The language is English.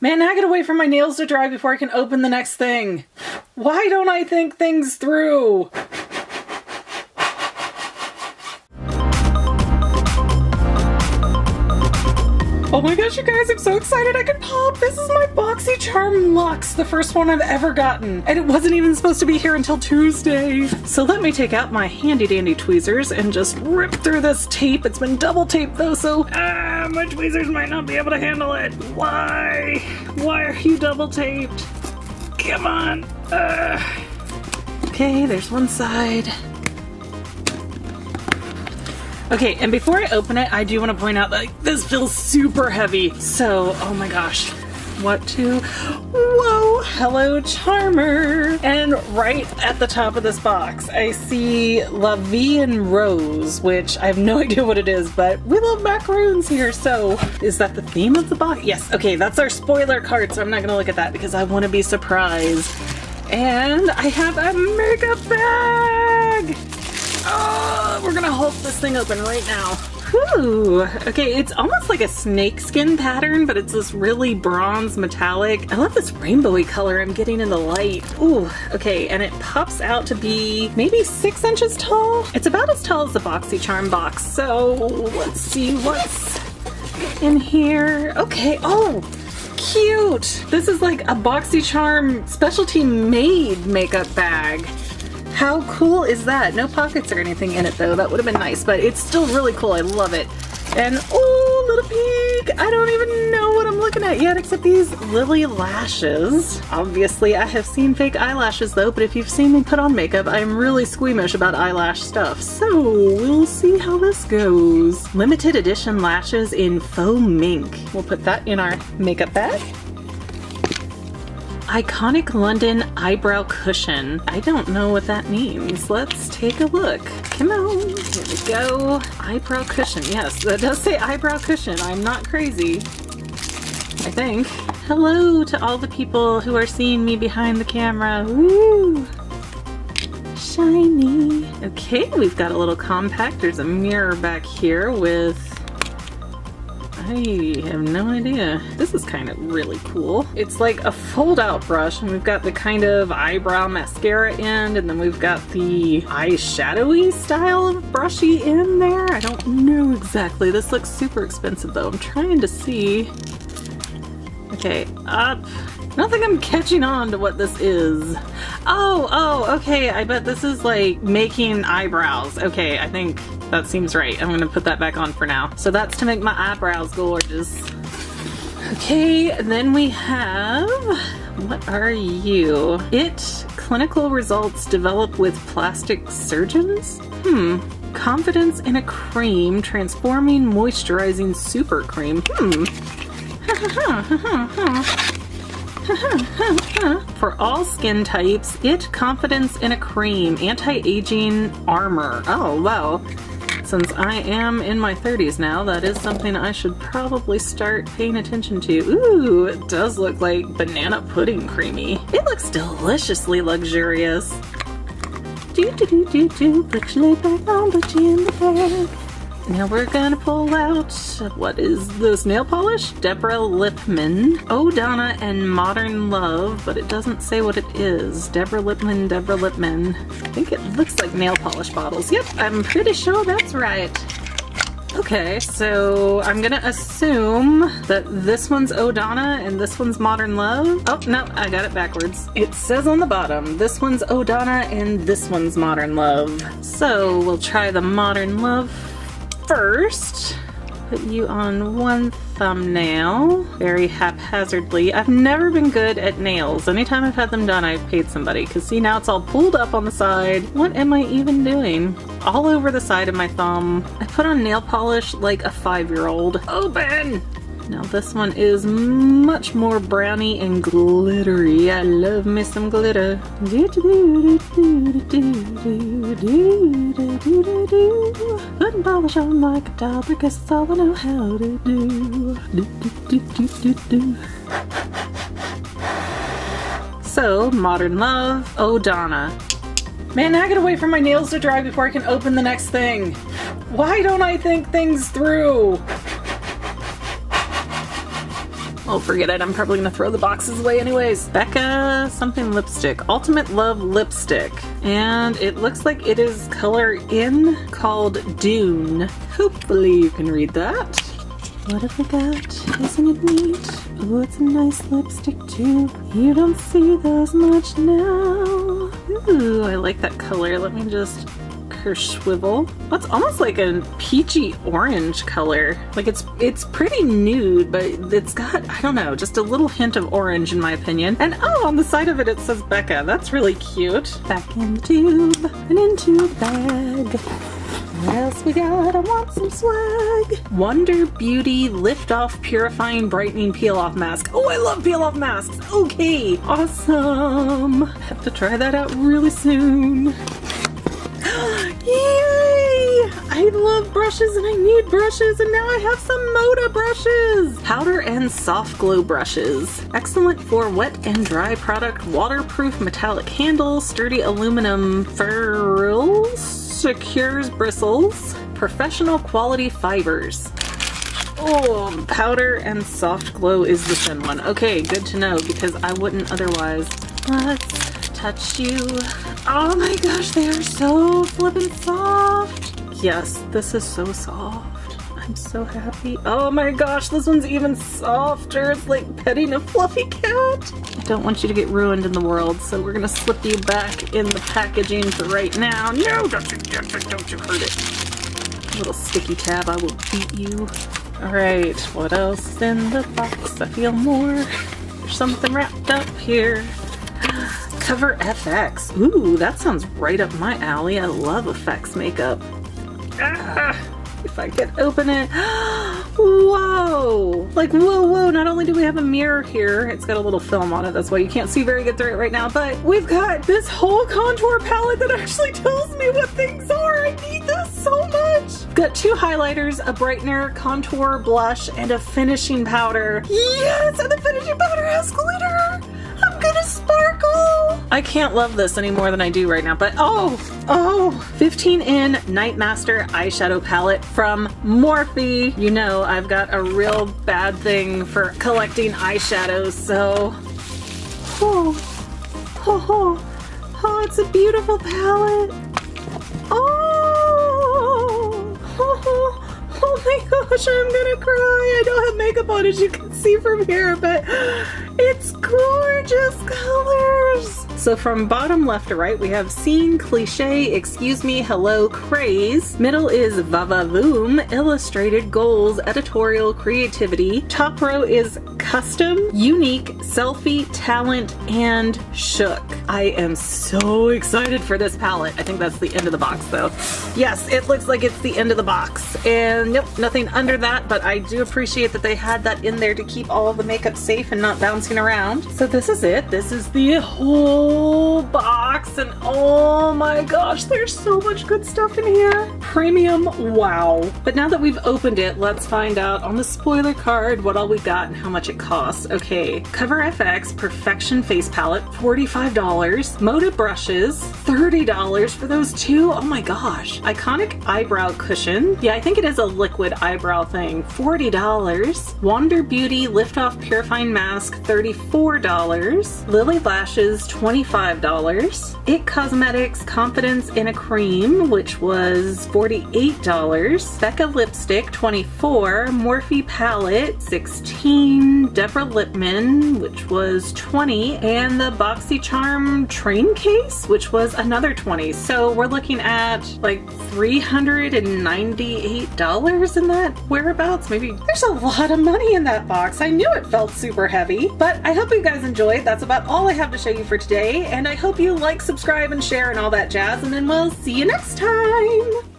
Man, I gotta wait for my nails to dry before I can open the next thing. Why don't I think things through? Oh my gosh, you guys, I'm so excited I can pop! This is my BoxyCharm Luxe, the first one I've ever gotten. And it wasn't even supposed to be here until Tuesday. So let me take out my handy dandy tweezers and just rip through this tape. It's been double taped though, so my tweezers might not be able to handle it. Why? Why are you double taped? Come on. Okay, there's one side. Okay, and before I open it, I do want to point out that this feels super heavy. So, oh my gosh, whoa, hello Charmer. And right at the top of this box, I see La Vie en Rose, which I have no idea what it is, but we love macaroons here. So is that the theme of the box? Yes, okay, that's our spoiler card, so I'm not gonna look at that because I want to be surprised. And I have a makeup bag. Oh, we're gonna Hulk this thing open right now. Whew. Okay, it's almost like a snakeskin pattern, but it's this really bronze metallic. I love this rainbowy color I'm getting in the light. Ooh, okay, and it pops out to be maybe 6 inches tall. It's about as tall as the BoxyCharm box, so let's see what's in here. Okay, oh, cute. This is like a BoxyCharm specialty made makeup bag. How cool is that? No pockets or anything in it though. That would have been nice, but it's still really cool. I love it. And oh, little peek! I don't even know what I'm looking at yet except these lily lashes. Obviously, I have seen fake eyelashes though, but if you've seen me put on makeup, I'm really squeamish about eyelash stuff. So we'll see how this goes. Limited edition lashes in faux mink. We'll put that in our makeup bag. Iconic London eyebrow cushion. I don't know what that means. Let's take a look. Come on, here we go. Eyebrow cushion, yes, that does say eyebrow cushion. I'm not crazy, I think. Hello to all the people who are seeing me behind the camera. Woo! Shiny. Okay, we've got a little compact. There's a mirror back here with I have no idea. This is kind of really cool. It's like a fold-out brush, and we've got the kind of eyebrow mascara end, and then we've got the eyeshadowy style of brushy in there. I don't know exactly. This looks super expensive though. I'm trying to see. Okay, up. I don't think I'm catching on to what this is. Oh, okay. I bet this is like making eyebrows. Okay, I think that seems right. I'm gonna put that back on for now. So that's to make my eyebrows gorgeous. Okay, then we have, what are you? Clinical results developed with plastic surgeons? Confidence in a cream, transforming moisturizing super cream. For all skin types, confidence in a cream, anti-aging armor. Oh, wow. Since I am in my 30s now, that is something I should probably start paying attention to. Ooh, it does look like banana pudding creamy. It looks deliciously luxurious. Put your leg back on, put you in the bag. Now we're gonna pull out, what is this, nail polish? Deborah Lippmann, O'Donna and Modern Love, but it doesn't say what it is. Deborah Lippmann. I think it looks like nail polish bottles. Yep, I'm pretty sure that's right. Okay, so I'm gonna assume that this one's O'Donna and this one's Modern Love. Oh, no, I got it backwards. It says on the bottom, this one's O'Donna and this one's Modern Love. So we'll try the Modern Love first. Put you on one thumbnail very haphazardly. I've never been good at nails. Anytime I've had them done, I've paid somebody. Because see, now it's all pulled up on the side. What am I even doing? All over the side of my thumb. I put on nail polish like a 5-year-old. Open! Now this one is much more browny and glittery. I love me some glitter. Putting polish on my guitar because it's all I know how to do. So, Modern Love, O'Donna. Man, I gotta wait for my nails to dry before I can open the next thing. Why don't I think things through? Oh, forget it. I'm probably gonna throw the boxes away anyways. Becca something lipstick. Ultimate Love lipstick. And it looks like it is color in called Dune. Hopefully you can read that. What have we got? Isn't it neat? Oh, it's a nice lipstick too. You don't see those much now. Ooh, I like that color. Let me just swivel. That's almost like a peachy orange color. Like it's pretty nude, but it's got, I don't know, just a little hint of orange in my opinion. And oh, on the side of it, it says Becca. That's really cute. Back in the tube and into the bag. What else we got? I want some swag. Wonder Beauty Lift Off Purifying Brightening Peel Off Mask. Oh, I love peel off masks. Okay, awesome. Have to try that out really soon. Yay! I love brushes and I need brushes, and now I have some Moda brushes! Powder and soft glow brushes. Excellent for wet and dry product, waterproof metallic handle, sturdy aluminum ferrules, secures bristles, professional quality fibers. Oh, powder and soft glow is the thin one. Okay, good to know because I wouldn't otherwise. Let's touch you. Oh my gosh, they are so flippin' soft. Yes, this is so soft. I'm so happy. Oh my gosh, this one's even softer. It's like petting a fluffy cat. I don't want you to get ruined in the world, so we're gonna slip you back in the packaging for right now. No, don't you hurt it. Little sticky tab, I will beat you. All right, what else is in the box? I feel more. There's something wrapped up here. CoverFX. Ooh, that sounds right up my alley. I love effects makeup. Ah, if I could open it. Whoa! Like, whoa. Not only do we have a mirror here, it's got a little film on it. That's why you can't see very good through it right now, but we've got this whole contour palette that actually tells me what things are. I need this so much. We've got 2 highlighters, a brightener, contour, blush, and a finishing powder. Yes, and the finishing powder has glitter. I'm gonna sparkle! I can't love this any more than I do right now, but oh! 15 in Nightmaster eyeshadow palette from Morphe. You know I've got a real bad thing for collecting eyeshadows, so... Oh, it's a beautiful palette. Oh my gosh, I'm gonna cry. I don't have makeup on, as you can see from here, but it's gorgeous colors. So from bottom left to right, we have Scene, Cliche, Excuse Me, Hello, Craze. Middle is Vavavoom, Illustrated, Goals, Editorial, Creativity. Top row is Custom, Unique, Selfie, Talent, and Shook. I am so excited for this palette. I think that's the end of the box though. Yes, it looks like it's the end of the box. And nope, nothing under that, but I do appreciate that they had that in there to keep all of the makeup safe and not bouncing around. So this is it. This is the whole box, and oh my gosh, there's so much good stuff in here. Premium, wow. But now that we've opened it, let's find out on the spoiler card what all we got and how much it costs. Okay, CoverFX Perfection Face Palette, $45. Moda brushes, $30 for those 2. Oh my gosh. Iconic eyebrow cushion. Yeah, I think it is a liquid eyebrow thing. $40. Wonder Beauty Lift Off Purifying Mask, $34. Lily Lashes, $25. It Cosmetics Confidence in a Cream, which was $48. Becca Lipstick, $24. Morphe Palette, $16. Deborah Lippmann, which was $20. And the BoxyCharm Train Case, which was another $20. So we're looking at like $398 in that whereabouts. Maybe there's a lot of money in that box. I knew it felt super heavy, but I hope you guys enjoyed. That's about all I have to show you for today, and I hope you like, subscribe, and share and all that jazz, and then we'll see you next time.